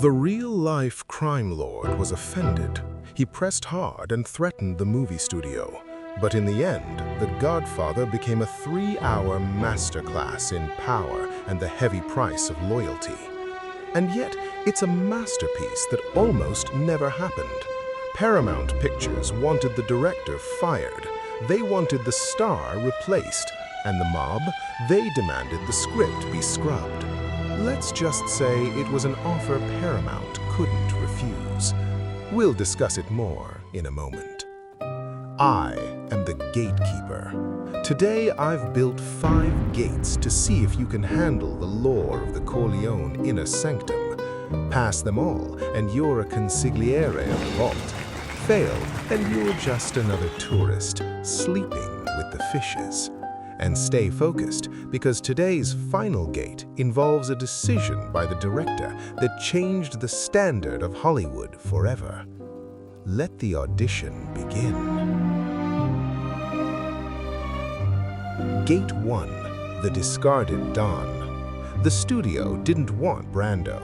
The real-life crime lord was offended. He pressed hard and threatened the movie studio. But in the end, The Godfather became a 3-hour masterclass in power and the heavy price of loyalty. And yet, it's a masterpiece that almost never happened. Paramount Pictures wanted the director fired. They wanted the star replaced. And the mob, they demanded the script be scrubbed. Let's just say it was an offer Paramount couldn't refuse. We'll discuss it more in a moment. I am the Gatekeeper. Today I've built 5 gates to see if you can handle the lore of the Corleone inner sanctum. Pass them all, and you're a consigliere of the vault. Fail, and you're just another tourist, sleeping with the fishes. And stay focused, because today's final gate involves a decision by the director that changed the standard of Hollywood forever. Let the audition begin. Gate 1, The Discarded Don. The studio didn't want Brando.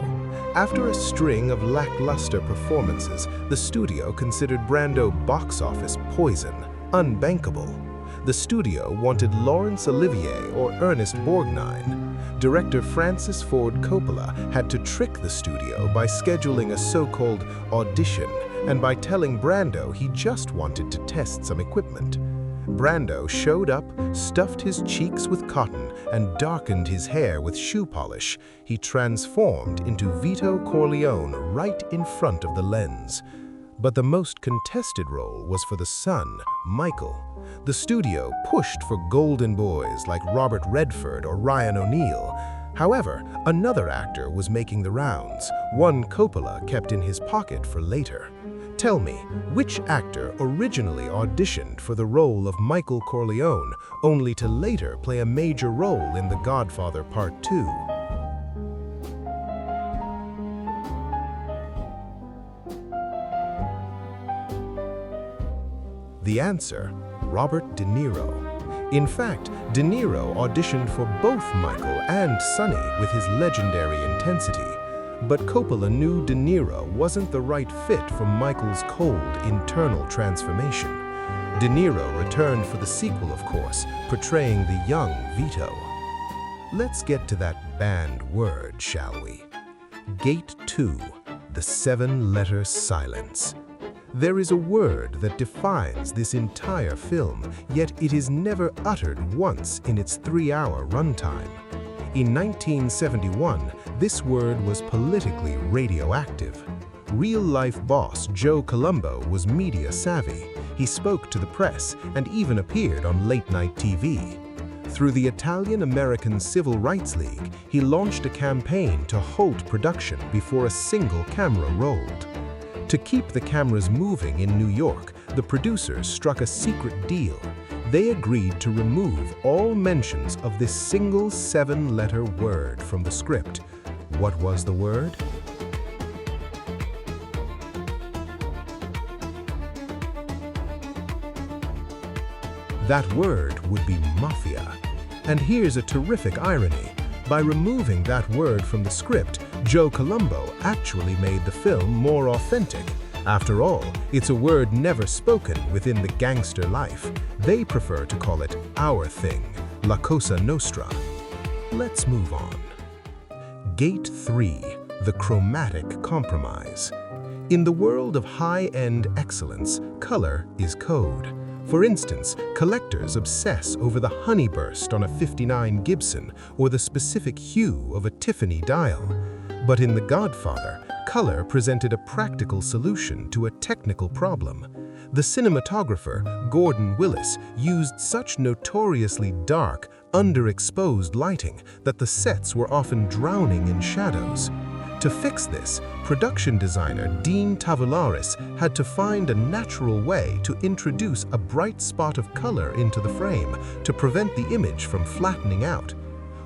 After a string of lackluster performances, the studio considered Brando box office poison, unbankable. The studio wanted Laurence Olivier or Ernest Borgnine. Director Francis Ford Coppola had to trick the studio by scheduling a so-called audition and by telling Brando he just wanted to test some equipment. Brando showed up, stuffed his cheeks with cotton, and darkened his hair with shoe polish. He transformed into Vito Corleone right in front of the lens. But the most contested role was for the son, Michael. The studio pushed for golden boys like Robert Redford or Ryan O'Neal. However, another actor was making the rounds, one Coppola kept in his pocket for later. Tell me, which actor originally auditioned for the role of Michael Corleone, only to later play a major role in The Godfather Part 2? The answer, Robert De Niro. In fact, De Niro auditioned for both Michael and Sonny with his legendary intensity. But Coppola knew De Niro wasn't the right fit for Michael's cold internal transformation. De Niro returned for the sequel, of course, portraying the young Vito. Let's get to that banned word, shall we? Gate 2, the 7-letter silence. There is a word that defines this entire film, yet it is never uttered once in its 3-hour runtime. In 1971, this word was politically radioactive. Real-life boss Joe Colombo was media savvy. He spoke to the press and even appeared on late-night TV. Through the Italian-American Civil Rights League, he launched a campaign to halt production before a single camera rolled. To keep the cameras moving in New York, the producers struck a secret deal. They agreed to remove all mentions of this single 7-letter word from the script. What was the word? That word would be mafia. And here's a terrific irony. By removing that word from the script, Joe Colombo actually made the film more authentic. After all, it's a word never spoken within the gangster life. They prefer to call it our thing, La Cosa Nostra. Let's move on. Gate 3, the Chromatic Compromise. In the world of high-end excellence, color is code. For instance, collectors obsess over the honeyburst on a '59 Gibson or the specific hue of a Tiffany dial. But in The Godfather, color presented a practical solution to a technical problem. The cinematographer, Gordon Willis, used such notoriously dark, underexposed lighting that the sets were often drowning in shadows. To fix this, production designer Dean Tavoularis had to find a natural way to introduce a bright spot of color into the frame to prevent the image from flattening out.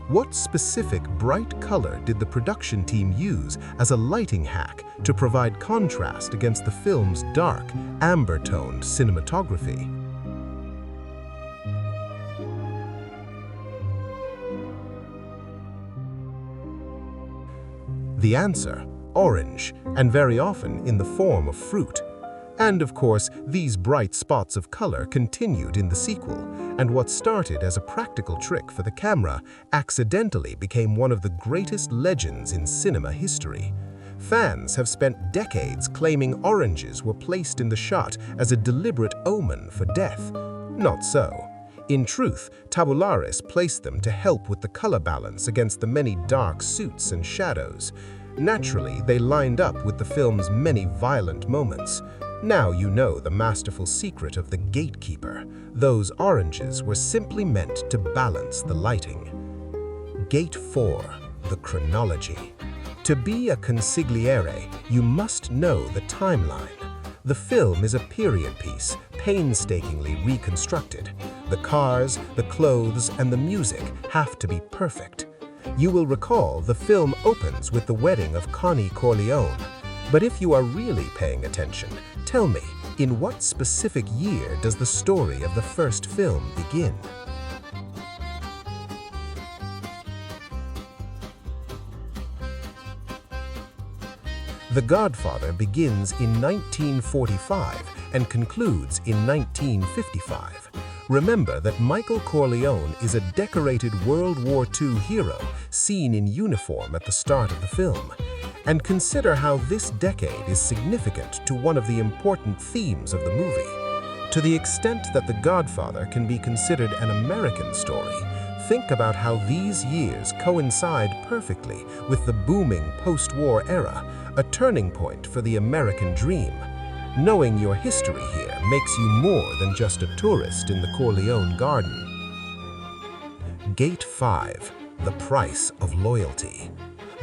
What specific bright color did the production team use as a lighting hack to provide contrast against the film's dark, amber-toned cinematography? The answer, orange, and very often in the form of fruit. And of course, these bright spots of color continued in the sequel, and what started as a practical trick for the camera accidentally became one of the greatest legends in cinema history. Fans have spent decades claiming oranges were placed in the shot as a deliberate omen for death. Not so. In truth, tabularis placed them to help with the color balance against the many dark suits and shadows. Naturally, they lined up with the film's many violent moments. Now you know the masterful secret of the Gatekeeper. Those oranges were simply meant to balance the lighting. Gate 4, the chronology. To be a consigliere, you must know the timeline. The film is a period piece, painstakingly reconstructed. The cars, the clothes, and the music have to be perfect. You will recall the film opens with the wedding of Connie Corleone. But if you are really paying attention, tell me, in what specific year does the story of the first film begin? The Godfather begins in 1945 and concludes in 1955. Remember that Michael Corleone is a decorated World War II hero seen in uniform at the start of the film. And consider how this decade is significant to one of the important themes of the movie. To the extent that The Godfather can be considered an American story, think about how these years coincide perfectly with the booming post-war era, a turning point for the American dream. Knowing your history here makes you more than just a tourist in the Corleone garden. Gate 5, the price of loyalty.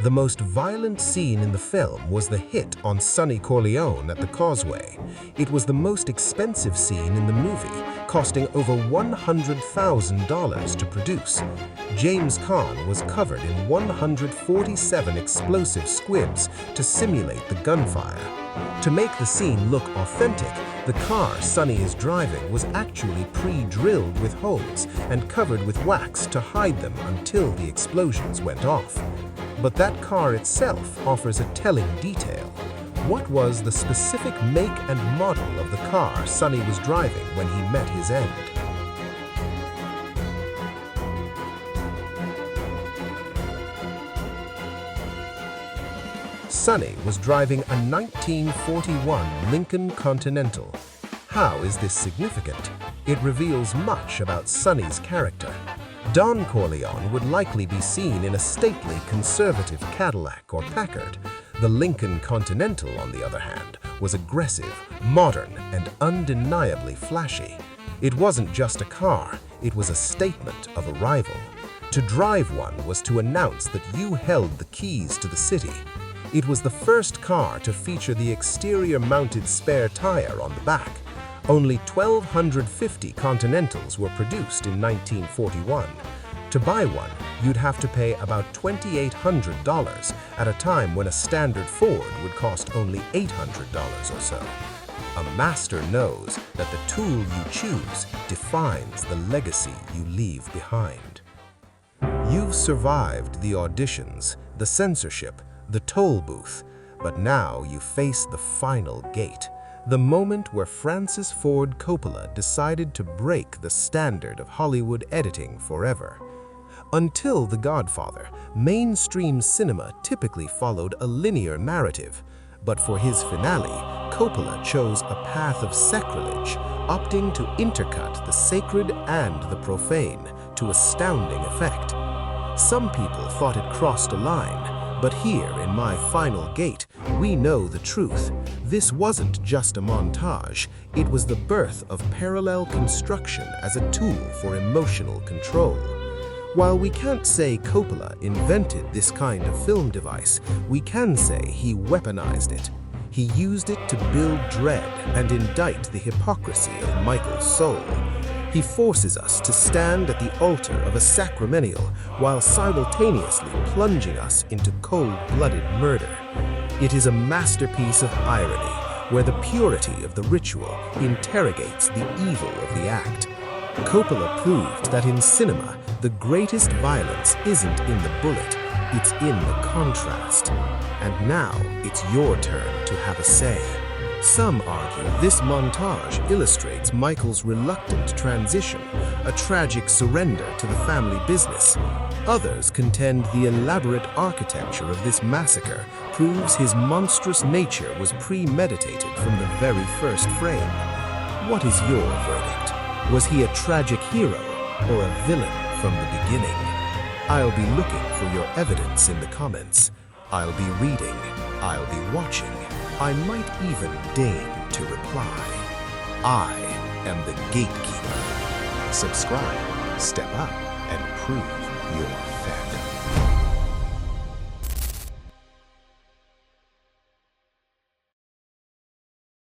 The most violent scene in the film was the hit on Sonny Corleone at the causeway. It was the most expensive scene in the movie, costing over $100,000 to produce. James Caan was covered in 147 explosive squibs to simulate the gunfire. To make the scene look authentic, the car Sonny is driving was actually pre-drilled with holes and covered with wax to hide them until the explosions went off. But that car itself offers a telling detail. What was the specific make and model of the car Sonny was driving when he met his end? Sonny was driving a 1941 Lincoln Continental. How is this significant? It reveals much about Sonny's character. Don Corleone would likely be seen in a stately conservative Cadillac or Packard. The Lincoln Continental, on the other hand, was aggressive, modern, and undeniably flashy. It wasn't just a car, it was a statement of arrival. To drive one was to announce that you held the keys to the city. It was the first car to feature the exterior-mounted spare tire on the back. Only 1,250 Continentals were produced in 1941. To buy one, you'd have to pay about $2,800 at a time when a standard Ford would cost only $800 or so. A master knows that the tool you choose defines the legacy you leave behind. You've survived the auditions, the censorship, the toll booth, but now you face the final gate. The moment where Francis Ford Coppola decided to break the standard of Hollywood editing forever. Until The Godfather, mainstream cinema typically followed a linear narrative, but for his finale, Coppola chose a path of sacrilege, opting to intercut the sacred and the profane to astounding effect. Some people thought it crossed a line, but here in my final gate, we know the truth. This wasn't just a montage, it was the birth of parallel construction as a tool for emotional control. While we can't say Coppola invented this kind of film device, we can say he weaponized it. He used it to build dread and indict the hypocrisy of Michael's soul. He forces us to stand at the altar of a sacramental while simultaneously plunging us into cold-blooded murder. It is a masterpiece of irony, where the purity of the ritual interrogates the evil of the act. Coppola proved that in cinema, the greatest violence isn't in the bullet, It's in the contrast. And now it's your turn to have a say. Some argue this montage illustrates Michael's reluctant transition, a tragic surrender to the family business. Others contend the elaborate architecture of this massacre proves his monstrous nature was premeditated from the very first frame. What is your verdict? Was he a tragic hero or a villain from the beginning? I'll be looking for your evidence in the comments. I'll be reading. I'll be watching. I might even deign to reply. I am the Gatekeeper. Subscribe, step up, and prove your fandom.